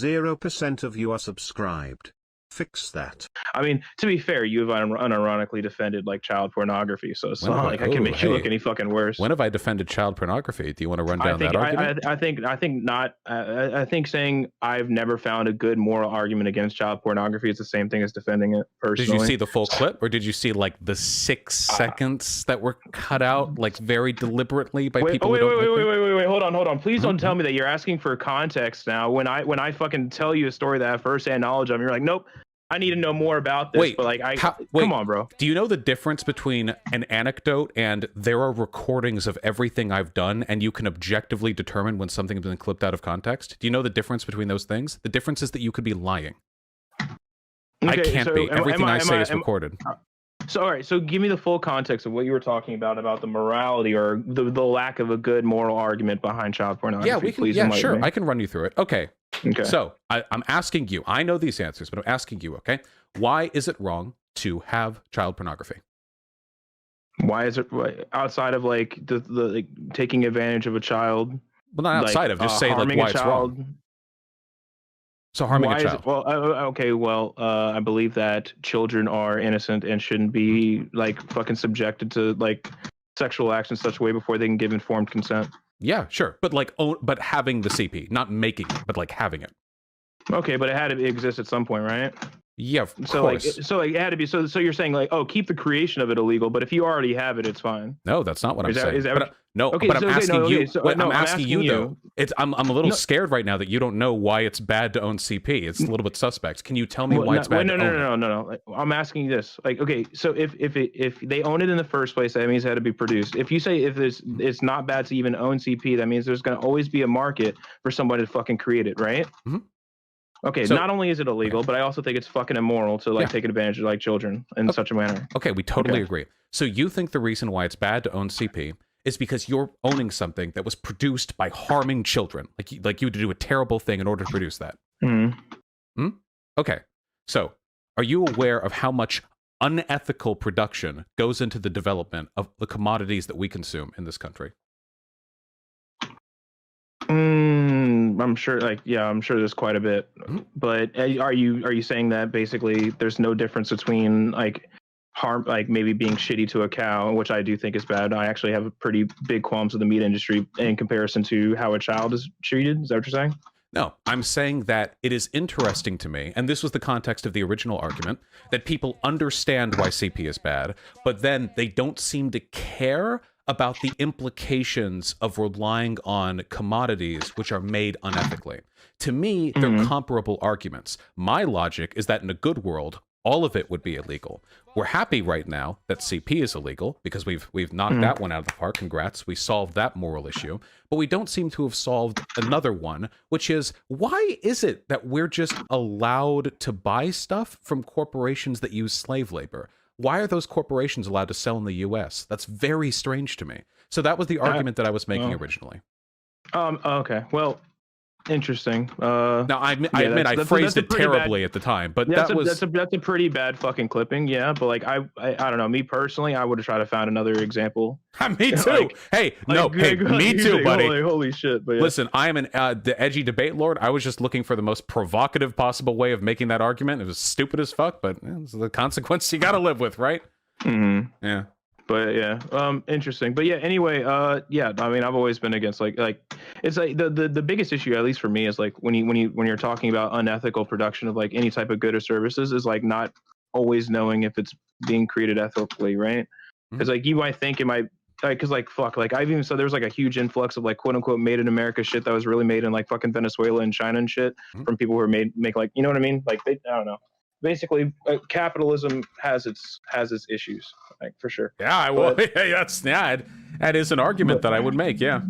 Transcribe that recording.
0% of you are subscribed. Fix that. I mean, to be fair, you have unironically defended like child pornography, so it's not like I can make you look any fucking worse. When have I defended child pornography? Do you want to run down that argument? I think not. I think saying I've never found a good moral argument against child pornography is the same thing as defending it personally. Did you see the full clip, or did you see like the 6 seconds that were cut out like very deliberately by people? Wait, hold on. Please don't tell me that you're asking for context now. When I fucking tell you a story that I have firsthand knowledge of, you're like, nope. I need to know more about this, but like, come on, bro. Do you know the difference between an anecdote and there are recordings of everything I've done, and you can objectively determine when something has been clipped out of context? Do you know the difference between those things? The difference is that you could be lying. Okay, I can't be. Everything I say is recorded. So, all right. So give me the full context of what you were talking about the morality or the lack of a good moral argument behind child pornography. Yeah, we can. Yeah, sure. I can run you through it. Okay. So I'm asking you, I know these answers, but I'm asking you, okay? Why is it wrong to have child pornography? Why is it outside of like the like, taking advantage of a child? Well, not outside of, just say like why it's wrong. So harming a child. I believe that children are innocent and shouldn't be like fucking subjected to like sexual acts in such a way before they can give informed consent. Yeah, sure. But like, but having the CP, not making it, but like having it. Okay, but it had to exist at some point, right? Yeah, of course. So it had to be. So you're saying like, oh, keep the creation of it illegal, but if you already have it, it's fine. No, that's not what I'm saying. Okay, but I'm asking you. I'm asking you though. I'm a little scared right now that you don't know why it's bad to own CP. It's a little bit suspect. Can you tell me why it's bad? No. I'm asking you this. Like, okay, so if they own it in the first place, that means it had to be produced. If you say it's not bad to even own CP, that means there's going to always be a market for somebody to fucking create it, right? Mm-hmm. Okay, so, not only is it illegal, but I also think it's fucking immoral to like take advantage of like children in such a manner. Okay, we totally agree. So you think the reason why it's bad to own CP is because you're owning something that was produced by harming children, like you would do a terrible thing in order to produce that. Okay, so are you aware of how much unethical production goes into the development of the commodities that we consume in this country? I'm sure, I'm sure there's quite a bit. But are you saying that basically there's no difference between like harm, like maybe being shitty to a cow, which I do think is bad. I actually have a pretty big qualms with the meat industry in comparison to how a child is treated. Is that what you're saying? No, I'm saying that it is interesting to me, and this was the context of the original argument, that people understand why CP is bad, but then they don't seem to care about the implications of relying on commodities which are made unethically. To me, they're comparable arguments. My logic is that in a good world, all of it would be illegal. We're happy right now that CP is illegal because we've knocked that one out of the park. Congrats, we solved that moral issue. But we don't seem to have solved another one, which is, why is it that we're just allowed to buy stuff from corporations that use slave labor? Why are those corporations allowed to sell in the U.S.? That's very strange to me. So that was the argument that I was making originally. Okay. Well, interesting. Now I admit I phrased it terribly at the time, but that's a pretty bad fucking clipping. Yeah, but like I don't know. Me personally, I would have tried to find another example. Me too. Me too, buddy. Holy shit! But yeah. Listen, I am the edgy debate lord. I was just looking for the most provocative possible way of making that argument. It was stupid as fuck, but it's the consequence you got to live with, right? Yeah. But yeah, interesting. But yeah, anyway, I mean, I've always been against like it's like the biggest issue, at least for me, is like when you're talking about unethical production of like any type of good or services, is like not always knowing if it's being created ethically, right? Because like you might think it might, like, because like fuck, like I've even said there was like a huge influx of like quote unquote made in America shit that was really made in like fucking Venezuela and China and shit from people who are make like, you know what I mean? Like I don't know. Basically, capitalism has its issues, like for sure. Yeah, that is an argument that I would make. Yeah.